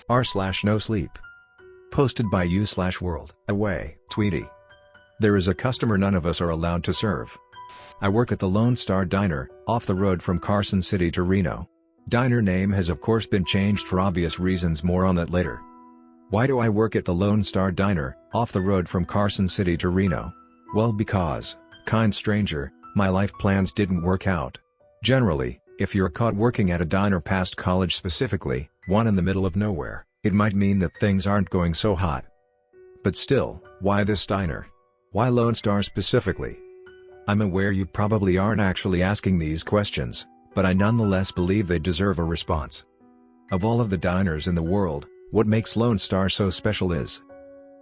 r/NoSleep. Posted by u/WorldAwayTweedy. There is a customer none of us are allowed to serve. I work at the Lone Star Diner, off the road from Carson City to Reno. Diner name has of course been changed for obvious reasons, more on that later. Why do I work at the Lone Star Diner, off the road from Carson City to Reno? Well, because, kind stranger, my life plans didn't work out. Generally, if you're caught working at a diner past college, specifically, one in the middle of nowhere, it might mean that things aren't going so hot. But still, why this diner? Why Lone Star specifically? I'm aware you probably aren't actually asking these questions, but I nonetheless believe they deserve a response. Of all of the diners in the world, what makes Lone Star so special is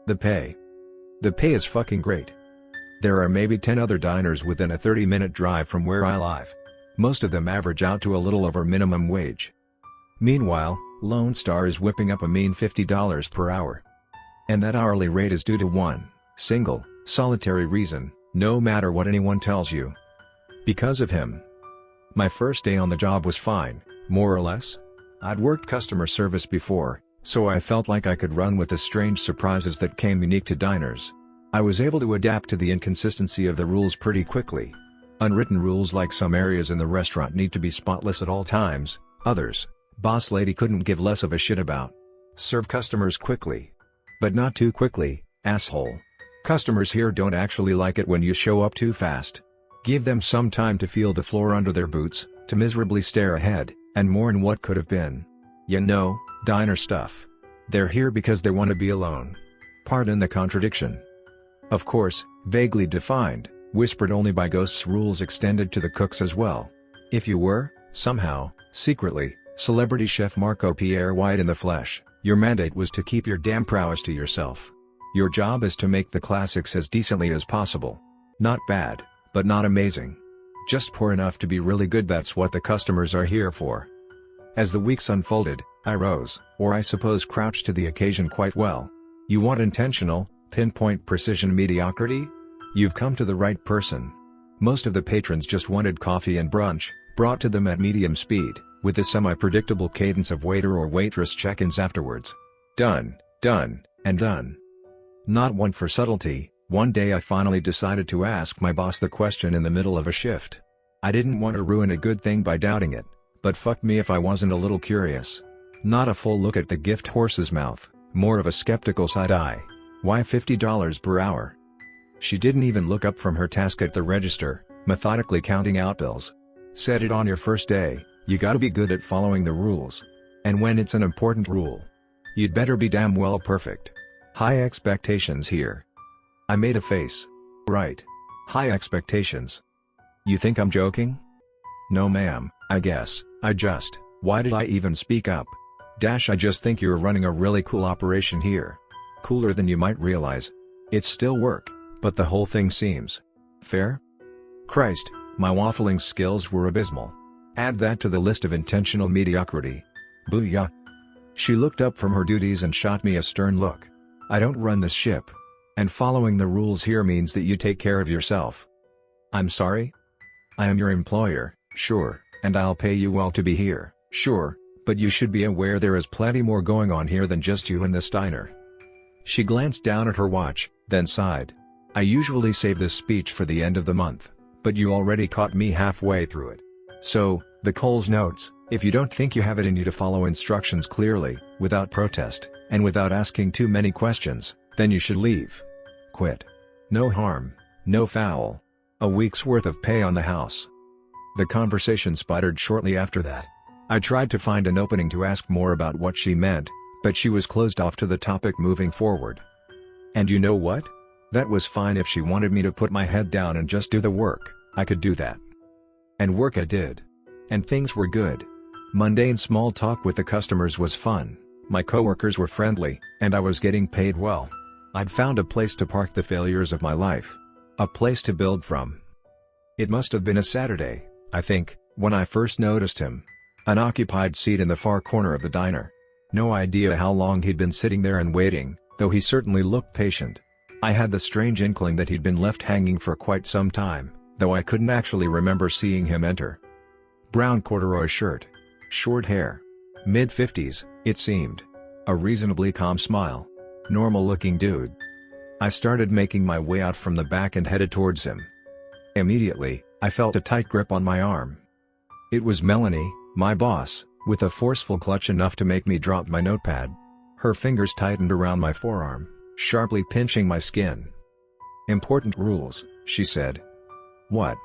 the pay. The pay is fucking great. There are maybe 10 other diners within a 30-minute drive from where I live. Most of them average out to a little over minimum wage. Meanwhile, Lone Star is whipping up a mean $50 per hour. And that hourly rate is due to one single, solitary reason, no matter what anyone tells you. Because of him. My first day on the job was fine, more or less. I'd worked customer service before, so I felt like I could run with the strange surprises that came unique to diners. I was able to adapt to the inconsistency of the rules pretty quickly. Unwritten rules like some areas in the restaurant need to be spotless at all times, others, boss lady couldn't give less of a shit about. Serve customers quickly. But not too quickly, asshole. Customers here don't actually like it when you show up too fast. Give them some time to feel the floor under their boots, to miserably stare ahead, and mourn what could have been. You know, diner stuff. They're here because they want to be alone. Pardon the contradiction. Of course, vaguely defined, whispered only by ghosts, rules extended to the cooks as well. If you were, somehow, secretly, celebrity chef Marco Pierre White in the flesh, your mandate was to keep your damn prowess to yourself. Your job is to make the classics as decently as possible. Not bad, but not amazing. Just poor enough to be really good. That's what the customers are here for. As the weeks unfolded, I rose, or I suppose crouched to the occasion quite well. You want intentional, pinpoint precision mediocrity? You've come to the right person. Most of the patrons just wanted coffee and brunch, brought to them at medium speed, with the semi-predictable cadence of waiter or waitress check-ins afterwards. Done, done, and done. Not one for subtlety. One day I finally decided to ask my boss the question in the middle of a shift. I didn't want to ruin a good thing by doubting it, but fuck me if I wasn't a little curious. Not a full look at the gift horse's mouth, more of a skeptical side eye. Why $50 per hour? She didn't even look up from her task at the register, methodically counting out bills. Said it on your first day, you gotta be good at following the rules. And when it's an important rule, you'd better be damn well perfect. High expectations here. I made a face. Right. High expectations. You think I'm joking? No ma'am, I guess, why did I even speak up? I just think you're running a really cool operation here. Cooler than you might realize. It's still work, but the whole thing seems fair? Christ, my waffling skills were abysmal. Add that to the list of intentional mediocrity. Booyah. She looked up from her duties and shot me a stern look. I don't run this ship. And following the rules here means that you take care of yourself. I'm sorry? I am your employer, sure, and I'll pay you well to be here, sure, but you should be aware there is plenty more going on here than just you and this diner. She glanced down at her watch, then sighed. I usually save this speech for the end of the month, but you already caught me halfway through it. So, the Coles notes, if you don't think you have it in you to follow instructions clearly, without protest, and without asking too many questions, then you should leave. Quit. No harm, no foul. A week's worth of pay on the house. The conversation sputtered shortly after that. I tried to find an opening to ask more about what she meant, but she was closed off to the topic moving forward. And you know what? That was fine. If she wanted me to put my head down and just do the work, I could do that. And work I did. And things were good. Mundane small talk with the customers was fun, my coworkers were friendly, and I was getting paid well. I'd found a place to park the failures of my life. A place to build from. It must have been a Saturday, I think, when I first noticed him. An occupied seat in the far corner of the diner. No idea how long he'd been sitting there and waiting, though he certainly looked patient. I had the strange inkling that he'd been left hanging for quite some time, though I couldn't actually remember seeing him enter. Brown corduroy shirt. Short hair. Mid-50s, it seemed. A reasonably calm smile. Normal-looking dude. I started making my way out from the back and headed towards him. Immediately, I felt a tight grip on my arm. It was Melanie, my boss, with a forceful clutch enough to make me drop my notepad. Her fingers tightened around my forearm, sharply pinching my skin. "Important rules," she said. "What?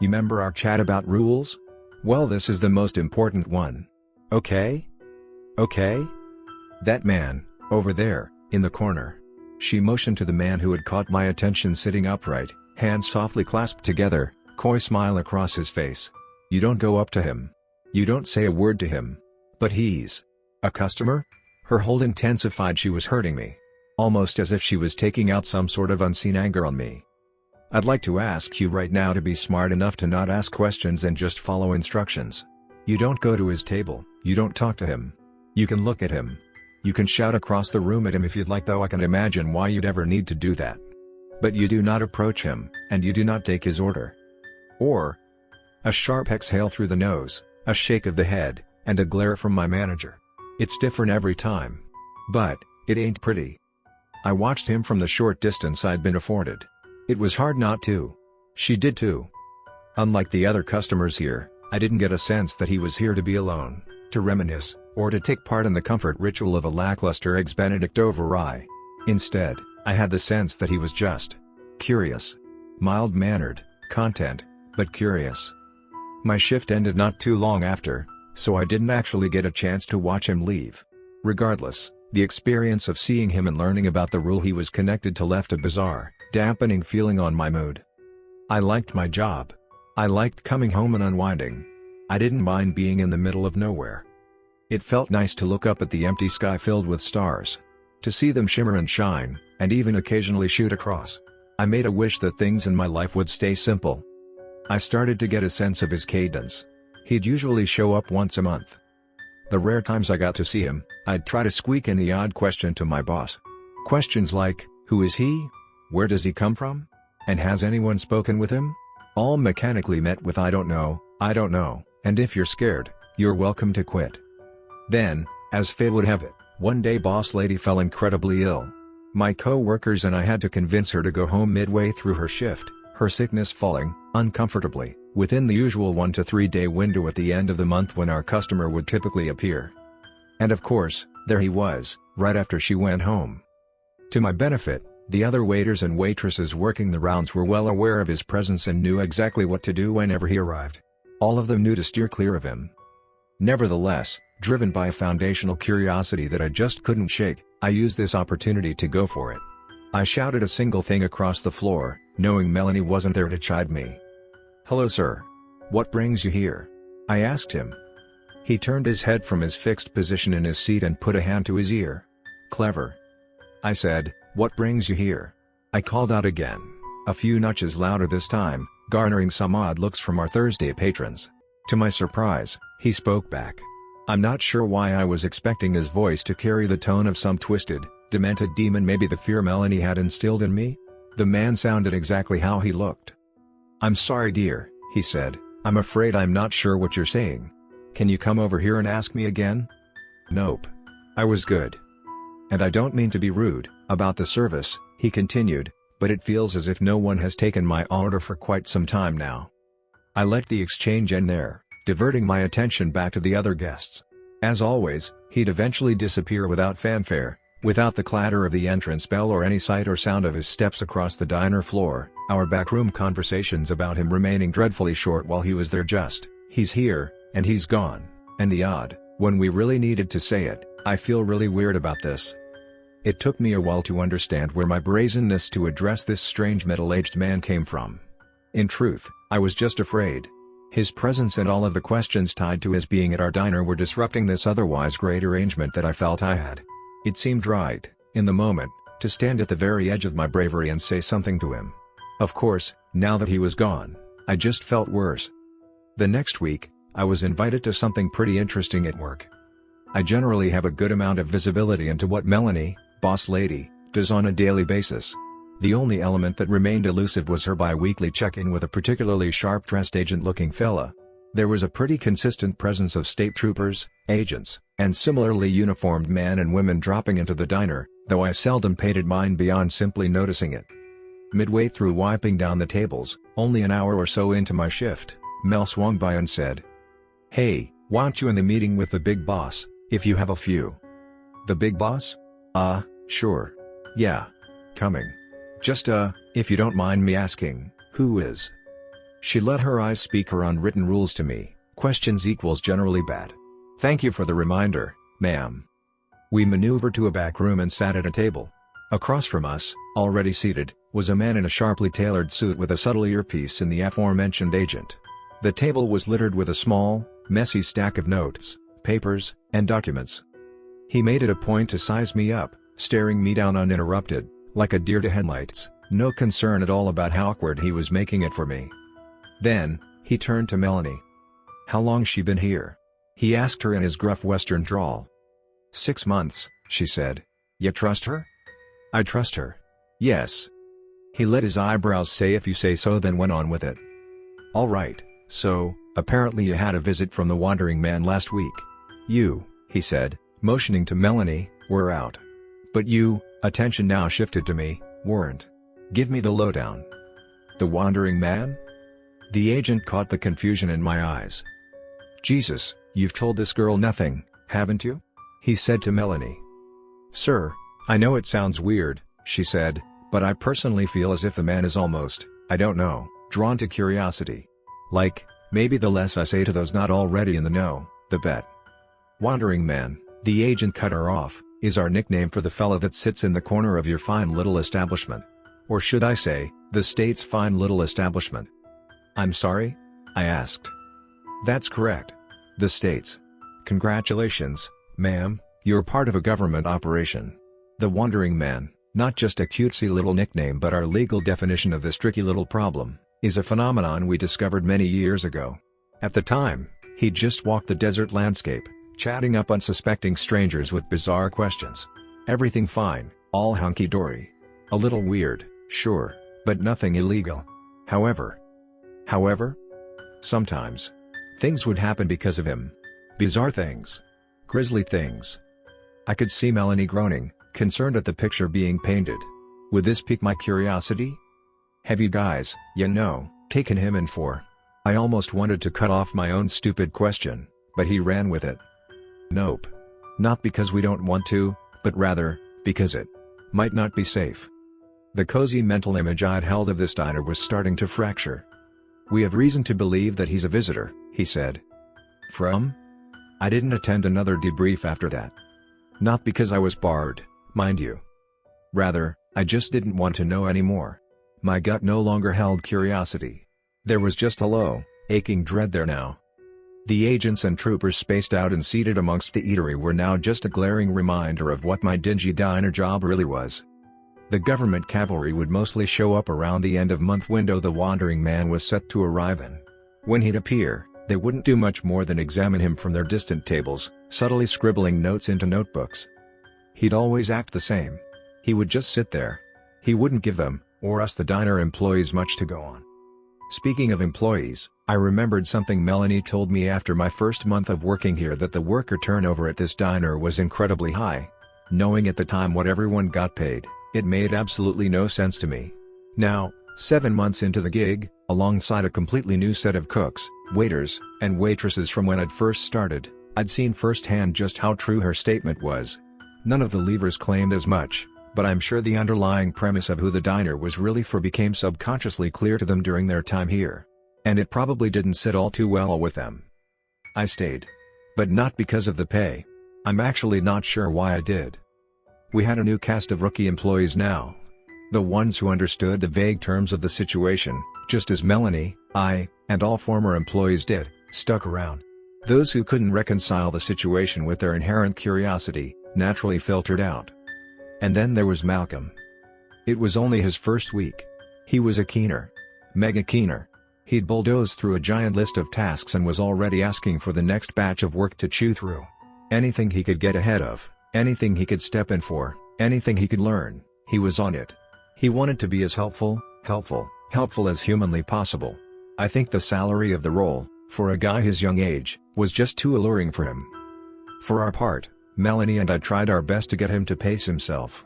You remember our chat about rules? Well, this is the most important one. Okay? Okay? That man, over there, in the corner." She motioned to the man who had caught my attention sitting upright, hands softly clasped together, coy smile across his face. "You don't go up to him. You don't say a word to him. But he's a customer?" Her hold intensified. She was hurting me. Almost as if she was taking out some sort of unseen anger on me. "I'd like to ask you right now to be smart enough to not ask questions and just follow instructions. You don't go to his table, you don't talk to him. You can look at him. You can shout across the room at him if you'd like, though I can imagine why you'd ever need to do that. But you do not approach him, and you do not take his order." Or a sharp exhale through the nose, a shake of the head, and a glare from my manager. It's different every time. But it ain't pretty. I watched him from the short distance I'd been afforded. It was hard not to. She did too. Unlike the other customers here, I didn't get a sense that he was here to be alone, to reminisce, or to take part in the comfort ritual of a lackluster Eggs Benedict over rye. Instead, I had the sense that he was just curious. Mild-mannered, content, but curious. My shift ended not too long after, so I didn't actually get a chance to watch him leave. Regardless, the experience of seeing him and learning about the rule he was connected to left a bizarre, dampening feeling on my mood. I liked my job. I liked coming home and unwinding. I didn't mind being in the middle of nowhere. It felt nice to look up at the empty sky filled with stars. To see them shimmer and shine, and even occasionally shoot across. I made a wish that things in my life would stay simple. I started to get a sense of his cadence. He'd usually show up once a month. The rare times I got to see him, I'd try to squeak in the odd question to my boss. Questions like, who is he? Where does he come from? And has anyone spoken with him? All mechanically met with I don't know, and if you're scared, you're welcome to quit. Then, as fate would have it, one day boss lady fell incredibly ill. My co-workers and I had to convince her to go home midway through her shift, her sickness falling, uncomfortably, within the usual 1 to 3 day window at the end of the month when our customer would typically appear. And of course, there he was, right after she went home. To my benefit, the other waiters and waitresses working the rounds were well aware of his presence and knew exactly what to do whenever he arrived. All of them knew to steer clear of him. Nevertheless, driven by a foundational curiosity that I just couldn't shake, I used this opportunity to go for it. I shouted a single thing across the floor, knowing Melanie wasn't there to chide me. "Hello, sir. What brings you here?" I asked him. He turned his head from his fixed position in his seat and put a hand to his ear. "Clever." I said, "What brings you here?" I called out again, a few notches louder this time, garnering some odd looks from our Thursday patrons. To my surprise, he spoke back. I'm not sure why I was expecting his voice to carry the tone of some twisted, demented demon, maybe the fear Melanie had instilled in me. The man sounded exactly how he looked. "I'm sorry, dear," he said, "I'm afraid I'm not sure what you're saying. Can you come over here and ask me again?" "Nope. I was good. And I don't mean to be rude about the service," he continued, "but it feels as if no one has taken my order for quite some time now." I let the exchange end there, diverting my attention back to the other guests. As always, he'd eventually disappear without fanfare, without the clatter of the entrance bell or any sight or sound of his steps across the diner floor, our backroom conversations about him remaining dreadfully short while he was there. Just, he's here, and he's gone, and the odd, when we really needed to say it, I feel really weird about this. It took me a while to understand where my brazenness to address this strange middle-aged man came from. In truth, I was just afraid. His presence and all of the questions tied to his being at our diner were disrupting this otherwise great arrangement that I felt I had. It seemed right, in the moment, to stand at the very edge of my bravery and say something to him. Of course, now that he was gone, I just felt worse. The next week, I was invited to something pretty interesting at work. I generally have a good amount of visibility into what Melanie, boss lady, does on a daily basis. The only element that remained elusive was her bi-weekly check-in with a particularly sharp-dressed agent-looking fella. There was a pretty consistent presence of state troopers, agents, and similarly uniformed men and women dropping into the diner, though I seldom paid mind beyond simply noticing it. Midway through wiping down the tables, only an hour or so into my shift, Mel swung by and said, "Hey, want you in the meeting with the big boss, if you have a few." "The big boss? Sure. Yeah. Coming. Just if you don't mind me asking, who is?" She let her eyes speak her unwritten rules to me: questions equals generally bad. "Thank you for the reminder, ma'am." We maneuvered to a back room and sat at a table. Across from us, already seated, was a man in a sharply tailored suit with a subtle earpiece in the aforementioned agent. The table was littered with a small, messy stack of notes, papers, and documents. He made it a point to size me up, staring me down uninterrupted, like a deer to headlights, no concern at all about how awkward he was making it for me. Then, he turned to Melanie. "How long's she been here?" he asked her in his gruff western drawl. 6 months, she said. "You trust her?" "I trust her. Yes." He let his eyebrows say "if you say so," then went on with it. "All right, so, apparently you had a visit from the wandering man last week. You," he said, motioning to Melanie, "were out. But you," attention now shifted to me, "weren't. Give me the lowdown." "The wandering man?" The agent caught the confusion in my eyes. "Jesus, you've told this girl nothing, haven't you?" he said to Melanie. "Sir, I know it sounds weird," she said, "but I personally feel as if the man is almost, I don't know, drawn to curiosity. Like, maybe the less I say to those not already in the know, the bet." "Wandering man," the agent cut her off, "is our nickname for the fella that sits in the corner of your fine little establishment. Or should I say, the state's fine little establishment." "I'm sorry?" I asked. "That's correct. The state's. Congratulations, ma'am, you're part of a government operation. The wandering man, not just a cutesy little nickname but our legal definition of this tricky little problem, is a phenomenon we discovered many years ago. At the time, he'd just walked the desert landscape, chatting up unsuspecting strangers with bizarre questions. Everything fine, all hunky-dory. A little weird, sure, but nothing illegal. However, sometimes, things would happen because of him. Bizarre things. Grisly things. I could see Melanie groaning, concerned at the picture being painted. Would this pique my curiosity? "Have you guys, taken him in for?" I almost wanted to cut off my own stupid question, but he ran with it. "Nope. Not because we don't want to, but rather, because it might not be safe." The cozy mental image I'd held of this diner was starting to fracture. "We have reason to believe that he's a visitor," he said. "From?" I didn't attend another debrief after that. Not because I was barred, mind you. Rather, I just didn't want to know anymore. My gut no longer held curiosity. There was just a low, aching dread there now. The agents and troopers spaced out and seated amongst the eatery were now just a glaring reminder of what my dingy diner job really was. The government cavalry would mostly show up around the end-of-month window the wandering man was set to arrive in. When he'd appear, they wouldn't do much more than examine him from their distant tables, subtly scribbling notes into notebooks. He'd always act the same. He would just sit there. He wouldn't give them, or us the diner employees, much to go on. Speaking of employees, I remembered something Melanie told me after my first month of working here, that the worker turnover at this diner was incredibly high. Knowing at the time what everyone got paid, it made absolutely no sense to me. Now, 7 months into the gig, alongside a completely new set of cooks, waiters, and waitresses from when I'd first started, I'd seen firsthand just how true her statement was. None of the leavers claimed as much, but I'm sure the underlying premise of who the diner was really for became subconsciously clear to them during their time here. And it probably didn't sit all too well with them. I stayed. But not because of the pay. I'm actually not sure why I did. We had a new cast of rookie employees now. The ones who understood the vague terms of the situation, just as Melanie, I, and all former employees did, stuck around. Those who couldn't reconcile the situation with their inherent curiosity, naturally filtered out. And then there was Malcolm. It was only his first week. He was a keener. Mega keener. He'd bulldozed through a giant list of tasks and was already asking for the next batch of work to chew through. Anything he could get ahead of, anything he could step in for, anything he could learn, he was on it. He wanted to be as helpful as humanly possible. I think the salary of the role, for a guy his young age, was just too alluring for him. For our part, Melanie and I tried our best to get him to pace himself.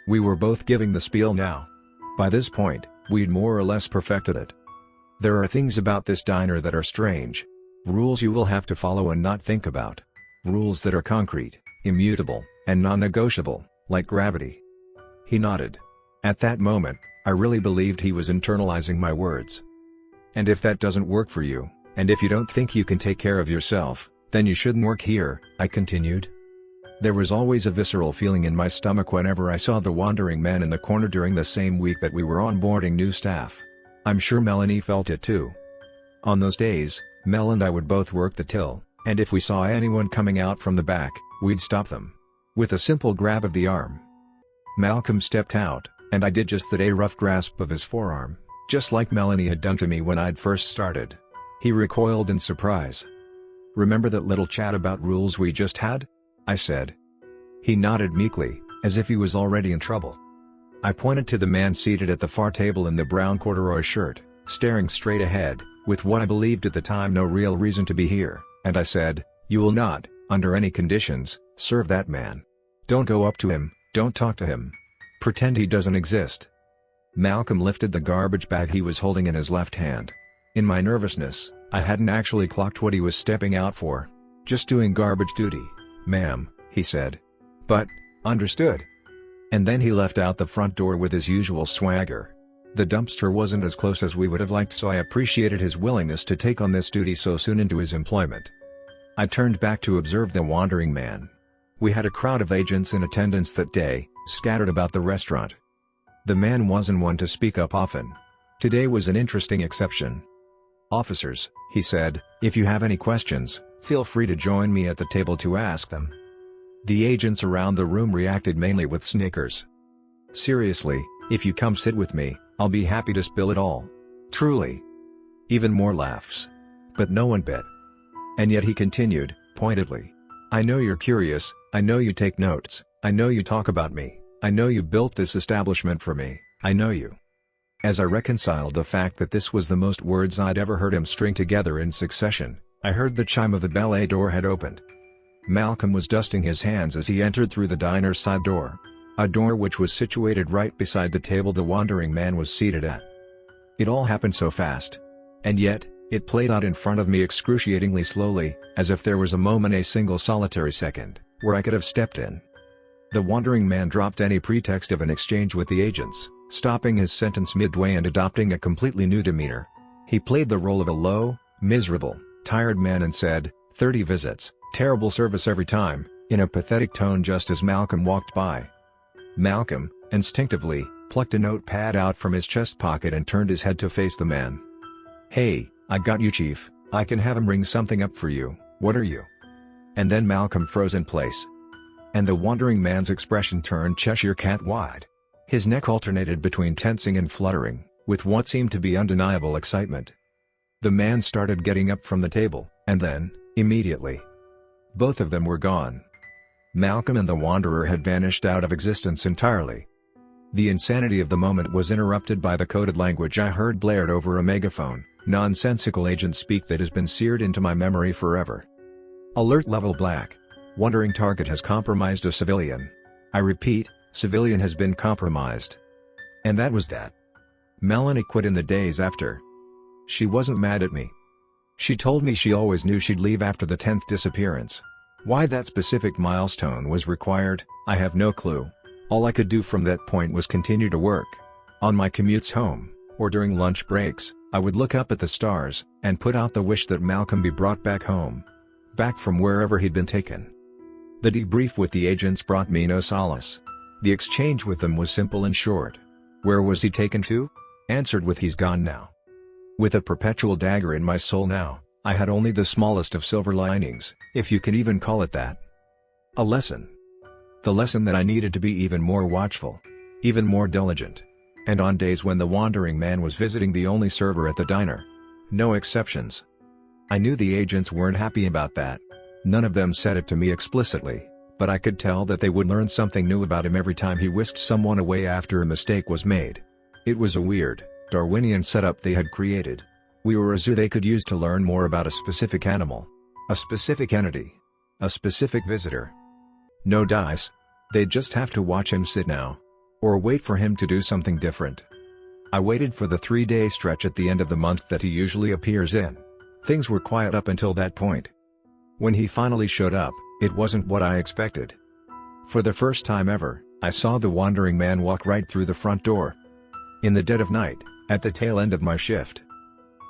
We were both giving the spiel now. By this point, we'd more or less perfected it. There are things about this diner that are strange. Rules you will have to follow and not think about. Rules that are concrete, immutable, and non-negotiable, like gravity. He nodded. At that moment, I really believed he was internalizing my words. And if that doesn't work for you, and if you don't think you can take care of yourself, then you shouldn't work here, I continued. There was always a visceral feeling in my stomach whenever I saw the wandering man in the corner during the same week that we were onboarding new staff. I'm sure Melanie felt it too. On those days, Mel and I would both work the till, and if we saw anyone coming out from the back, we'd stop them. With a simple grab of the arm. Malcolm stepped out, and I did just that, a rough grasp of his forearm, just like Melanie had done to me when I'd first started. He recoiled in surprise. "Remember that little chat about rules we just had?" I said. He nodded meekly, as if he was already in trouble. I pointed to the man seated at the far table in the brown corduroy shirt, staring straight ahead, with what I believed at the time no real reason to be here, and I said, "You will not, under any conditions, serve that man. Don't go up to him, don't talk to him. Pretend he doesn't exist." Malcolm lifted the garbage bag he was holding in his left hand. In my nervousness, I hadn't actually clocked what he was stepping out for. "Just doing garbage duty, ma'am," he said. "But, understood." And then he left out the front door with his usual swagger. The dumpster wasn't as close as we would have liked, so I appreciated his willingness to take on this duty so soon into his employment. I turned back to observe the wandering man. We had a crowd of agents in attendance that day, scattered about the restaurant. The man wasn't one to speak up often. Today was an interesting exception. "Officers," he said, "if you have any questions, feel free to join me at the table to ask them." The agents around the room reacted mainly with snickers. "Seriously, if you come sit with me, I'll be happy to spill it all. Truly." Even more laughs. But no one bit. And yet he continued, pointedly. "I know you're curious, I know you take notes, I know you talk about me, I know you built this establishment for me, I know you." As I reconciled the fact that this was the most words I'd ever heard him string together in succession, I heard the chime of the ballet door had opened. Malcolm was dusting his hands as he entered through the diner's side door. A door which was situated right beside the table the wandering man was seated at. It all happened so fast. And yet, it played out in front of me excruciatingly slowly, as if there was a moment, a single solitary second, where I could have stepped in. The wandering man dropped any pretext of an exchange with the agents, stopping his sentence midway and adopting a completely new demeanor. He played the role of a low, miserable, tired man and said, 30 visits, terrible service every time, in a pathetic tone just as Malcolm walked by. Malcolm, instinctively, plucked a notepad out from his chest pocket and turned his head to face the man. "Hey, I got you, Chief, I can have him ring something up for you, what are you?" And then Malcolm froze in place. And the wandering man's expression turned Cheshire cat wide. His neck alternated between tensing and fluttering, with what seemed to be undeniable excitement. The man started getting up from the table, and then, immediately, both of them were gone. Malcolm and the wanderer had vanished out of existence entirely. The insanity of the moment was interrupted by the coded language I heard blared over a megaphone, nonsensical agent speak that has been seared into my memory forever. "Alert level black. Wandering target has compromised a civilian. I repeat, civilian has been compromised." And that was that. Melanie quit in the days after. She wasn't mad at me. She told me she always knew she'd leave after the 10th disappearance. Why that specific milestone was required, I have no clue. All I could do from that point was continue to work. On my commutes home, or during lunch breaks, I would look up at the stars, and put out the wish that Malcolm be brought back home. Back from wherever he'd been taken. The debrief with the agents brought me no solace. The exchange with them was simple and short. Where was he taken to? Answered with, "He's gone now." With a perpetual dagger in my soul now, I had only the smallest of silver linings, if you can even call it that. A lesson. The lesson that I needed to be even more watchful. Even more diligent. And on days when the wandering man was visiting the only server at the diner. No exceptions. I knew the agents weren't happy about that. None of them said it to me explicitly, but I could tell that they would learn something new about him every time he whisked someone away after a mistake was made. It was a weird, Darwinian setup they had created. We were a zoo they could use to learn more about a specific animal. A specific entity. A specific visitor. No dice. They'd just have to watch him sit now. Or wait for him to do something different. I waited for the 3-day stretch at the end of the month that he usually appears in. Things were quiet up until that point. When he finally showed up, it wasn't what I expected. For the first time ever, I saw the wandering man walk right through the front door. In the dead of night, at the tail end of my shift.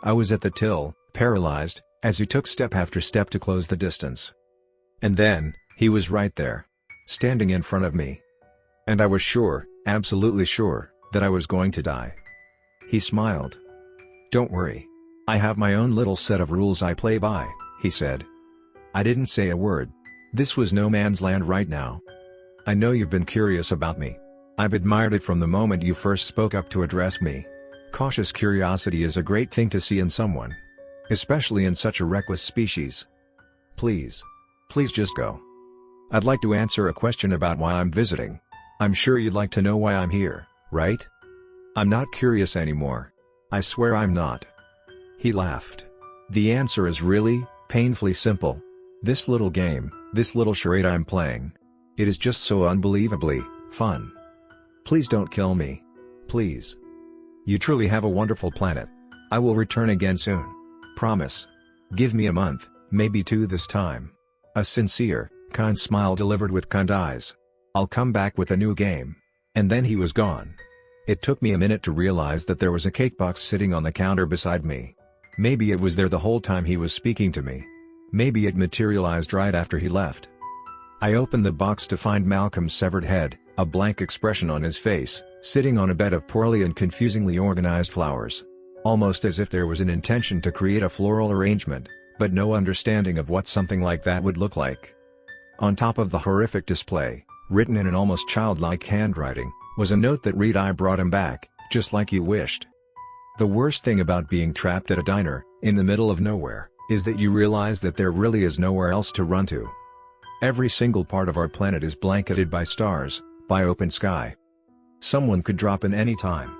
I was at the till, paralyzed, as he took step after step to close the distance. And then, he was right there. Standing in front of me. And I was sure, absolutely sure, that I was going to die. He smiled. "Don't worry. I have my own little set of rules I play by," he said. I didn't say a word. This was no man's land right now. "I know you've been curious about me. I've admired it from the moment you first spoke up to address me. Cautious curiosity is a great thing to see in someone. Especially in such a reckless species. Please. Please just go. I'd like to answer a question about why I'm visiting. I'm sure you'd like to know why I'm here, right? I'm not curious anymore. I swear I'm not." He laughed. "The answer is really, painfully simple. This little game, this little charade I'm playing. It is just so unbelievably fun. Please don't kill me. Please. You truly have a wonderful planet. I will return again soon. Promise. Give me a month, maybe 2 this time." A sincere, kind smile delivered with kind eyes. "I'll come back with a new game." And then he was gone. It took me a minute to realize that there was a cake box sitting on the counter beside me. Maybe it was there the whole time he was speaking to me. Maybe it materialized right after he left. I opened the box to find Malcolm's severed head, a blank expression on his face, sitting on a bed of poorly and confusingly organized flowers. Almost as if there was an intention to create a floral arrangement, but no understanding of what something like that would look like. On top of the horrific display, written in an almost childlike handwriting, was a note that read, "I brought him back, just like you wished." The worst thing about being trapped at a diner, in the middle of nowhere, is that you realize that there really is nowhere else to run to. Every single part of our planet is blanketed by stars, by open sky. Someone could drop in any time.